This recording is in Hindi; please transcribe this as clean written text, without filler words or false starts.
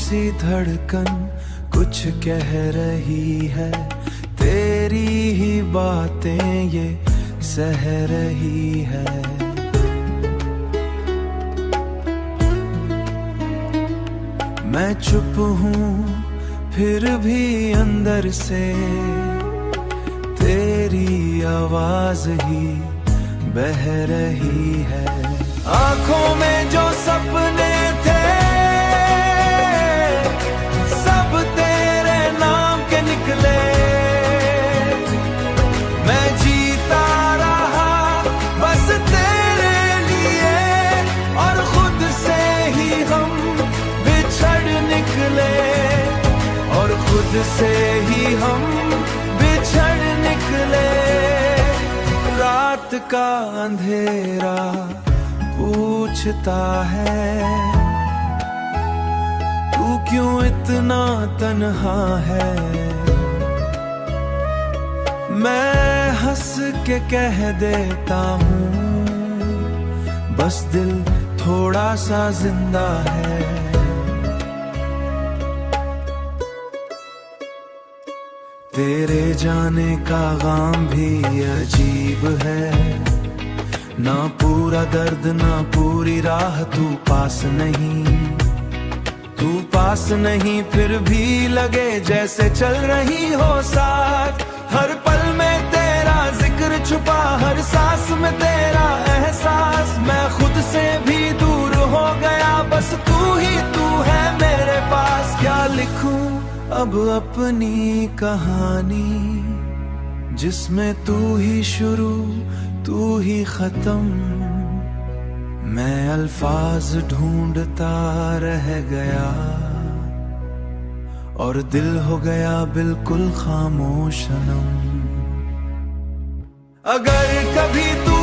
सी धड़कन कुछ कह रही है, तेरी ही बातें ये सह रही है। मैं चुप हूँ फिर भी अंदर से तेरी आवाज ही बह रही है। आंखों में जो सपने थे सब तेरे नाम के निकले। मैं जीता रहा बस तेरे लिए और खुद से ही हम बिछड़ निकले, और खुद से ही हम बिछड़ निकले। रात का अंधेरा पूछता है तू क्यों इतना तन्हा है। मैं हंस के कह देता हूँ बस दिल थोड़ा सा जिंदा है। तेरे जाने का गम भी अजीब है, ना पूरा दर्द ना पूरी राह, तू पास नहीं, तू पास नहीं फिर भी लगे जैसे चल रही हो साथ। हर पल में तेरा जिक्र छुपा, हर सांस में तेरा एहसास। मैं खुद से भी दूर हो गया बस तू ही तू है मेरे पास। क्या लिखूं अब अपनी कहानी जिसमें तू ही शुरू तू ही खत्म। मैं अल्फाज ढूंढता रह गया और दिल हो गया बिल्कुल खामोश सनम। अगर कभी तू